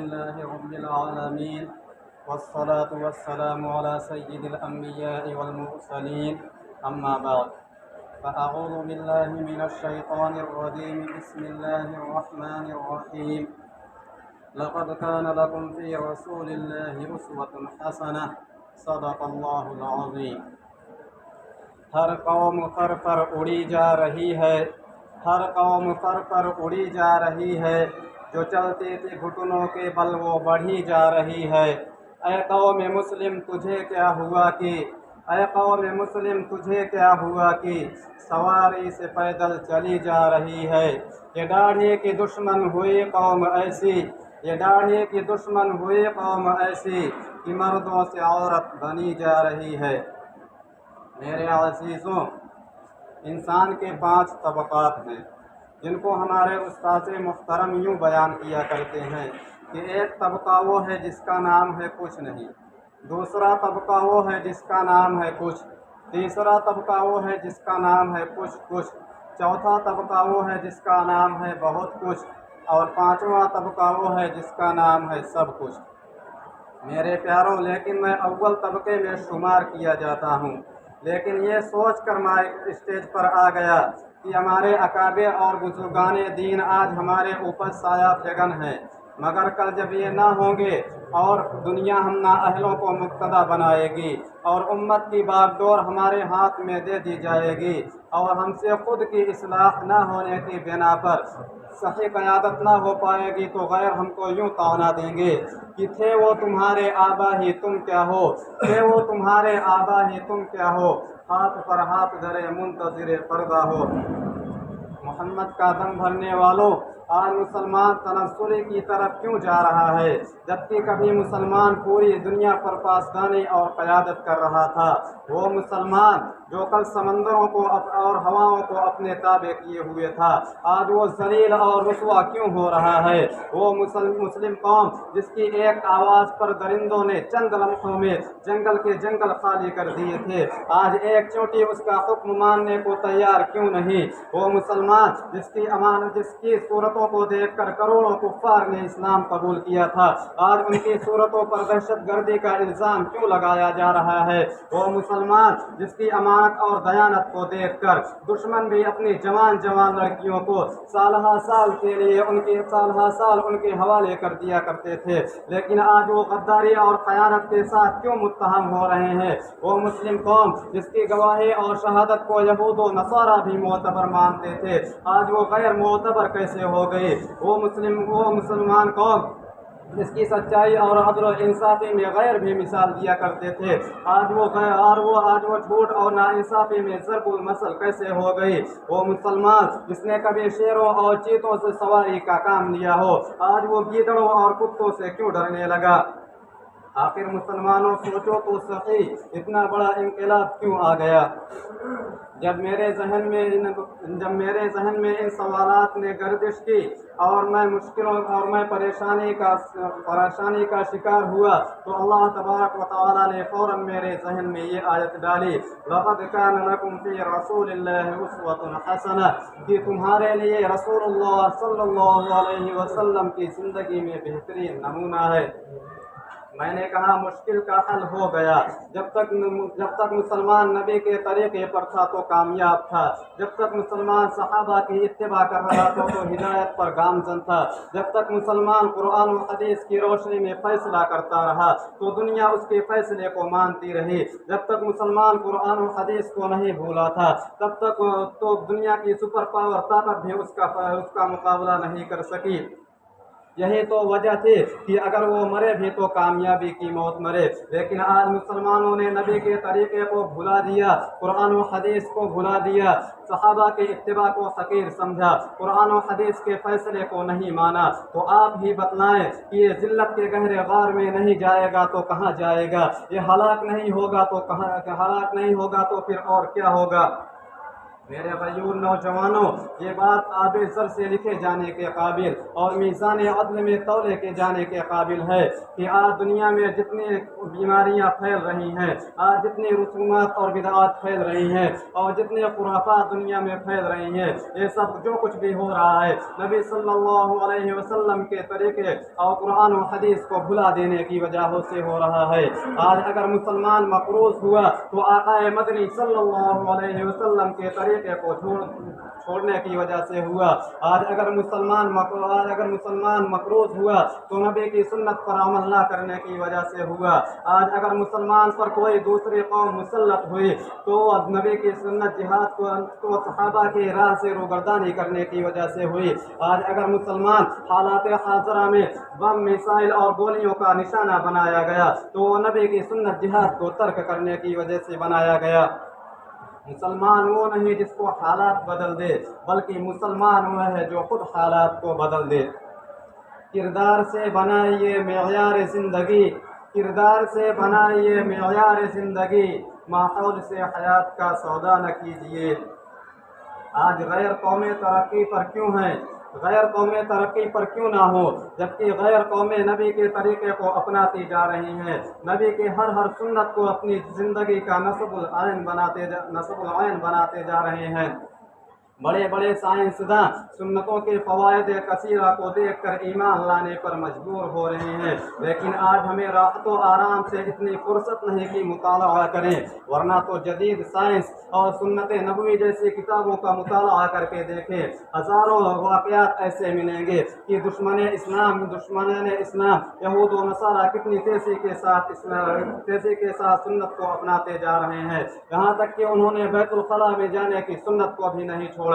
لله رب العالمين والصلاة والسلام على سيد الأنبياء والمرسلين أما بعد فأعوذ بالله من الشيطان الرجيم بسم الله الرحمن الرحيم لقد كان لكم في رسول الله أسوة حسنة صدق الله العظيم۔ ہر قوم فر پر اڑی جا رہی ہے، ہر قوم فر پر اڑی جا رہی ہے، جو چلتی تھی گھٹنوں کے بل وہ بڑھی جا رہی ہے۔ اے قوم مسلم تجھے کیا ہوا کہ اے قوم مسلم تجھے کیا ہوا کہ سواری سے پیدل چلی جا رہی ہے۔ یہ داڑھی کی دشمن ہوئی قوم ایسی، یہ داڑھی کی دشمن ہوئی قوم ایسی کہ مردوں سے عورت بنی جا رہی ہے۔ میرے عزیزوں، انسان کے 5 طبقات ہیں جن کو ہمارے استاد محترم یوں بیان کیا کرتے ہیں کہ ایک طبقہ وہ ہے جس کا نام ہے کچھ نہیں، دوسرا طبقہ وہ ہے جس کا نام ہے کچھ، تیسرا طبقہ وہ ہے جس کا نام ہے کچھ، چوتھا طبقہ وہ ہے جس کا نام ہے بہت کچھ، اور 5واں طبقہ وہ ہے جس کا نام ہے سب کچھ۔ میرے پیاروں، لیکن میں اول طبقے میں شمار کیا جاتا ہوں، لیکن یہ سوچ کر میں اسٹیج پر آ گیا کہ ہمارے اکابر اور بزرگان دین آج ہمارے اوپر سایہ فگن ہیں، مگر کل جب یہ نہ ہوں گے اور دنیا ہم نااہلوں کو مقتدی بنائے گی اور امت کی باغ ڈور ہمارے ہاتھ میں دے دی جائے گی اور ہم سے خود کی اصلاح نہ ہونے کی بنا پر صحیح قیادت نہ ہو پائے گی تو غیر ہم کو یوں طعنہ دیں گے کہ تھے وہ تمہارے آبا ہی تم کیا ہو، تھے وہ تمہارے آبا ہی تم کیا ہو، ہاتھ پر ہاتھ دھرے منتظر پردہ ہو۔ محمد کا دم بھرنے والوں، آج مسلمان تنزلی کی طرف کیوں جا رہا ہے جبکہ کبھی مسلمان پوری دنیا پر پاسدانی اور قیادت کر رہا تھا؟ وہ مسلمان جو کل سمندروں کو اور ہواؤں کو اپنے تابع کیے ہوئے تھا، آج وہ ذلیل اور رسوا کیوں ہو رہا ہے؟ وہ مسلم قوم جس کی ایک آواز پر درندوں نے چند لمحوں میں جنگل کے جنگل خالی کر دیے تھے، آج ایک چونٹی اس کا حکم ماننے کو تیار کیوں نہیں؟ وہ مسلمان جس کی صورتوں کو دیکھ کر کروڑوں کفار نے اسلام قبول کیا تھا، آج ان کی صورتوں پر دہشت گردی کا الزام کیوں لگایا جا رہا ہے؟ وہ مسلمان جس کی امانت اور دیانت کو دیکھ کر دشمن بھی اپنی جوان لڑکیوں کو سالہ سال ان کے حوالے کر دیا کرتے تھے، لیکن آج وہ غداری اور خیانت کے ساتھ کیوں متہم ہو رہے ہیں؟ وہ مسلم قوم جس کی گواہی اور شہادت کو یہود و نصارہ بھی معتبر مانتے تھے، آج وہ غیر معتبر کیسے ہو گئی؟ وہ مسلمان قوم جس کی سچائی اور عدل و انصافی میں غیر بھی مثال دیا کرتے تھے، آج وہ جھوٹ اور ناانصافی میں ضرب المثل کیسے ہو گئی؟ وہ مسلمان جس نے کبھی شیروں اور چیتوں سے سواری کا کام لیا ہو، آج وہ گیدڑوں اور کتوں سے کیوں ڈرنے لگا؟ آخر مسلمانوں سوچو تو صحیح، اتنا بڑا انقلاب کیوں آ گیا؟ جب میرے ذہن میں ان سوالات نے گردش کی اور میں مشکلوں اور میں پریشانی کا شکار ہوا تو اللہ تبارک و تعالیٰ نے فوراً میرے ذہن میں یہ آیت ڈالی، لَقَدْ كَانَ لَكُمْ فِي رَسُولِ اللَّهِ أُسْوَةٌ حَسَنَةٌ، کہ تمہارے لیے رسول اللہ صلی اللہ علیہ وسلم کی زندگی میں بہترین نمونہ ہے۔ میں نے کہا مشکل کا حل ہو گیا، جب تک مسلمان نبی کے طریقے پر تھا تو کامیاب تھا، جب تک مسلمان صحابہ کی اتباع کر رہا تھا تو ہدایت پر گامزن تھا، جب تک مسلمان قرآن و حدیث کی روشنی میں فیصلہ کرتا رہا تو دنیا اس کے فیصلے کو مانتی رہی، جب تک مسلمان قرآن و حدیث کو نہیں بھولا تھا تب تک تو دنیا کی سپر پاور طاقت بھی اس کا مقابلہ نہیں کر سکی۔ یہی تو وجہ تھی کہ اگر وہ مرے بھی تو کامیابی کی موت مرے، لیکن آج مسلمانوں نے نبی کے طریقے کو بھلا دیا، قرآن و حدیث کو بھلا دیا، صحابہ کی اتباع کو حقیر سمجھا، قرآن و حدیث کے فیصلے کو نہیں مانا۔ تو آپ ہی بتلائیں کہ یہ ذلت کے گہرے غار میں نہیں جائے گا تو کہاں جائے گا؟ یہ ہلاک نہیں ہوگا تو پھر اور کیا ہوگا؟ میرے غیور نوجوانوں، یہ بات آب زر سے لکھے جانے کے قابل اور میزان عدل میں تولے کے جانے کے قابل ہے کہ آج دنیا میں جتنی بیماریاں پھیل رہی ہیں، آج جتنی رسومات اور بدعات پھیل رہی ہیں اور جتنے خرافات دنیا میں پھیل رہی ہیں، یہ سب جو کچھ بھی ہو رہا ہے نبی صلی اللہ علیہ وسلم کے طریقے اور قرآن و حدیث کو بھلا دینے کی وجہ سے ہو رہا ہے۔ آج اگر مسلمان مقروض ہوا تو آقا مدنی صلی اللہ علیہ وسلم کے طریقے کو چھوڑنے کی وجہ سے ہوا۔ آج اگر مسلمان مقروض ہوا تو نبی کی سنت پر عمل نہ کرنے کی وجہ سے ہوا۔ آج اگر مسلمان پر کوئی دوسری قوم مسلط ہوئی تو نبی کی سنت جہاد کو صحابہ کی راہ سے روگردانی کرنے کی وجہ سے ہوئی۔ آج اگر مسلمان حالات حاضرہ میں بم، میسائل اور گولیوں کا نشانہ بنایا گیا تو وہ نبی کی سنت جہاد کو ترک کرنے کی وجہ سے بنایا گیا۔ مسلمان وہ نہیں جس کو حالات بدل دے، بلکہ مسلمان وہ ہے جو خود حالات کو بدل دے۔ کردار سے بنائیے معیار زندگی، کردار سے بنائیے معیار زندگی، ماحول سے حیات کا سودا نہ کیجیے۔ آج غیر قومیں ترقی پر کیوں ہیں؟ غیر قومیں ترقی پر کیوں نہ ہو جبکہ غیر قومیں نبی کے طریقے کو اپناتی جا رہی ہیں، نبی کے ہر سنت کو اپنی زندگی کا نصب العین بناتے جا رہے ہیں۔ بڑے بڑے سائنسداں سنتوں کے فوائد کثیرہ کو دیکھ کر ایمان لانے پر مجبور ہو رہے ہیں، لیکن آج ہمیں راحت و آرام سے اتنی فرصت نہیں کہ مطالعہ کریں، ورنہ تو جدید سائنس اور سنت نبوی جیسی کتابوں کا مطالعہ کر کے دیکھیں، ہزاروں واقعات ایسے ملیں گے کہ دشمنان اسلام یہود و نصارہ کتنی تیزی کے ساتھ سنت کو اپناتے جا رہے ہیں، یہاں تک کہ انہوں نے بیت الخلاء میں جانے کی سنت کو بھی نہیں چھوڑا۔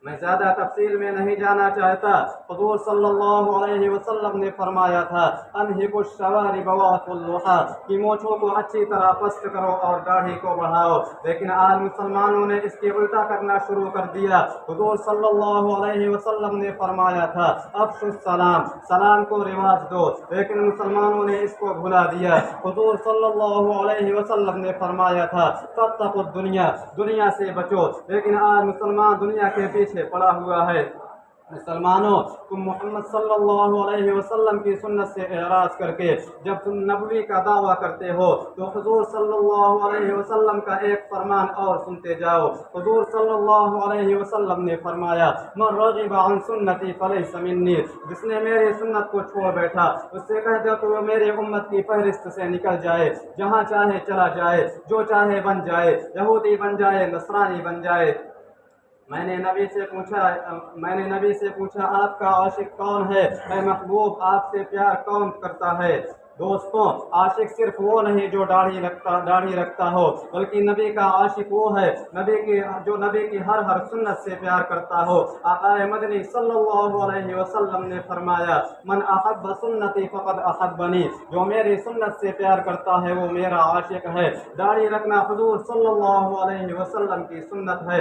میں زیادہ تفصیل میں نہیں جانا چاہتا۔ حضور صلی اللہ علیہ وسلم نے فرمایا تھا انہبوا الشوارب واعفوا اللحى کہ مونچھوں کو اچھی طرح پست کرو اور داڑھی کو بڑھاؤ، لیکن آج مسلمانوں نے اس کی الٹا کرنا شروع کر دیا۔ حضور صلی اللہ علیہ وسلم نے فرمایا تھا افشوا السلام، سلام کو رواج دو، لیکن مسلمانوں نے اس کو بھلا دیا۔ حضور صلی اللہ علیہ وسلم نے فرمایا تھا فاتقوا الدنیا، دنیا سے بچو، لیکن آج مسلمان دنیا کے پیچھے پڑا ہوا ہے۔ مسلمانوں، تم محمد صلی اللہ علیہ وسلم کی سنت سے اعراض کر کے جب تم نبوی کا دعویٰ کرتے ہو تو حضور صلی اللہ علیہ وسلم کا ایک فرمان اور سنتے جاؤ۔ حضور صلی اللہ علیہ وسلم نے فرمایا من رغب عن سنتی فلیس منی، جس نے میری سنت کو چھوڑ بیٹھا اس سے کہہ دو کہ وہ میری امت کی فہرست سے نکل جائے، جہاں چاہے چلا جائے، جو چاہے بن جائے، یہودی بن جائے، نصرانی بن جائے۔ میں نے نبی سے پوچھا آپ کا عاشق کون ہے؟ اے محبوب، آپ سے پیار کون کرتا ہے؟ دوستوں، عاشق صرف وہ نہیں جو داڑھی رکھتا ہو، بلکہ نبی کا عاشق وہ ہے جو نبی کی ہر سنت سے پیار کرتا ہو۔ آقا مدنی صلی اللہ علیہ وسلم نے فرمایا من احب سنتی فقد احبنی، جو میری سنت سے پیار کرتا ہے وہ میرا عاشق ہے۔ داڑھی رکھنا حضور صلی اللہ علیہ وسلم کی سنت ہے،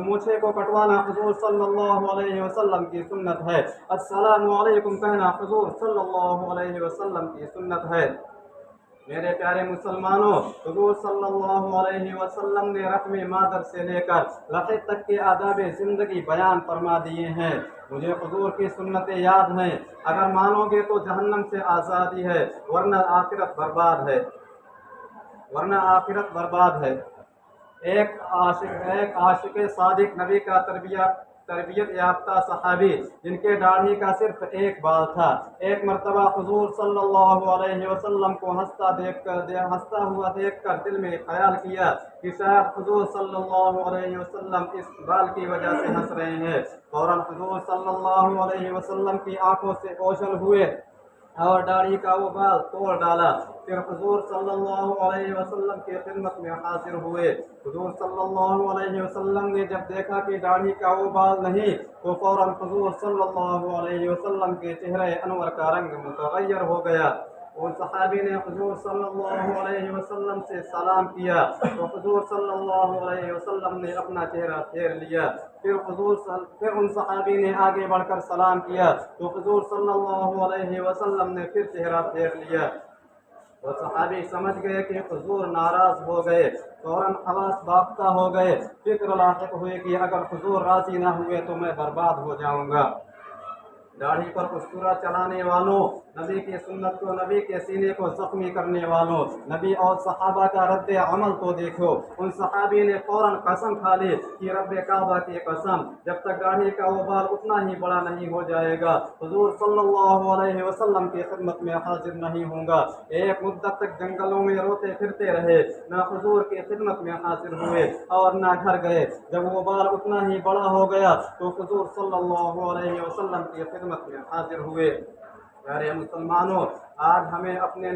مونچھے کو کٹوانا حضور صلی اللہ علیہ وسلم کی سنت ہے، السلام علیکم کہنا حضور صلی اللہ علیہ وسلم کی سنت ہے۔ میرے پیارے مسلمانوں، حضور صلی اللہ علیہ وسلم نے رقم مادر سے لے کر لحد تک کے آداب زندگی بیان فرما دیے ہیں۔ مجھے حضور کی سنتیں یاد ہیں، اگر مانو گے تو جہنم سے آزادی ہے، ورنہ آخرت برباد ہے۔ ایک عاشق صادق نبی کا تربیت یافتہ صحابی جن کے داڑھی کا صرف ایک بال تھا، ایک مرتبہ حضور صلی اللہ علیہ وسلم کو ہنستا ہوا دیکھ کر دل میں خیال کیا کہ شاید حضور صلی اللہ علیہ وسلم اس بال کی وجہ سے ہنس رہے ہیں۔ فوراً حضور صلی اللہ علیہ وسلم کی آنکھوں سے اوجھل ہوئے اور داڑھی کا وہ بال توڑ ڈالا، پھر حضور صلی اللہ علیہ وسلم کی خدمت میں حاضر ہوئے۔ حضور صلی اللہ علیہ وسلم نے جب دیکھا کہ داڑھی کا وہ بال نہیں تو فوراً حضور صلی اللہ علیہ وسلم کے چہرے انور کا رنگ متغیر ہو گیا۔ ان صحابی نے حضور صلی اللہ علیہ وسلم سے سلام کیا تو حضور صلی اللہ علیہ وسلم نے اپنا چہرہ پھیر لیا، پھر ان صحابی نے آگے بڑھ کر سلام کیا تو حضور صلی اللہ علیہ وسلم نے پھر چہرہ پھیر لیا۔ وہ صحابی سمجھ گئے کہ حضور ناراض ہو گئے، فوراً حواس باختہ ہو گئے، فکر لاحق ہوئے کہ اگر حضور راضی نہ ہوئے تو میں برباد ہو جاؤں گا۔ داڑھی پر اسطورہ چلانے والوں، نبی کی سنت کو، نبی کے سینے کو زخمی کرنے والوں، نبی اور صحابہ کا رد عمل تو دیکھو۔ ان صحابی نے فوراً قسم کھا لی کہ رب کعبہ کی قسم، جب تک داڑھی کا وہ بال اتنا ہی بڑا نہیں ہو جائے گا حضور صلی اللہ علیہ وسلم کی خدمت میں حاضر نہیں ہوں گا۔ ایک مدت تک جنگلوں میں روتے پھرتے رہے، نہ حضور کی خدمت میں حاضر ہوئے اور نہ گھر گئے۔ جب وہ بال اتنا ہی بڑا ہو گیا تو حضور صلی اللہ علیہ وسلم کی خدمت میں حاضر ہوئے۔ پیارے مسلمانوں، آج ہمیں اپنے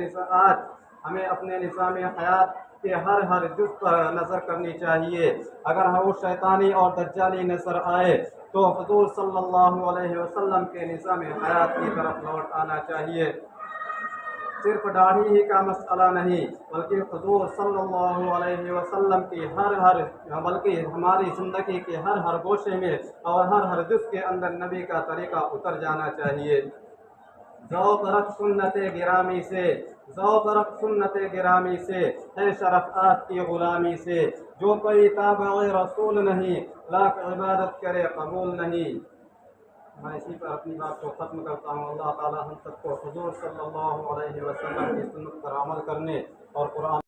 نظام حیات کے ہر جز پر نظر کرنی چاہیے۔ اگر وہ شیطانی اور دجالی نظر آئے تو حضور صلی اللہ علیہ وسلم کے نظام حیات کی طرف لوٹ آنا چاہیے۔ صرف داڑھی ہی کا مسئلہ نہیں، بلکہ حضور صلی اللہ علیہ وسلم کی بلکہ ہماری زندگی کے ہر گوشے میں اور ہر جز کے اندر نبی کا طریقہ اتر جانا چاہیے۔ ذوق رکھ سنت گرامی سے ہے شرفات کی غلامی سے، جو کوئی تابع رسول نہیں لاکھ عبادت کرے قبول نہیں۔ میں اسی پر اپنی بات کو ختم کرتا ہوں۔ اللہ تعالی ہم سب کو حضور صلی اللہ علیہ وسلم کی سنت پر عمل کرنے اور قرآن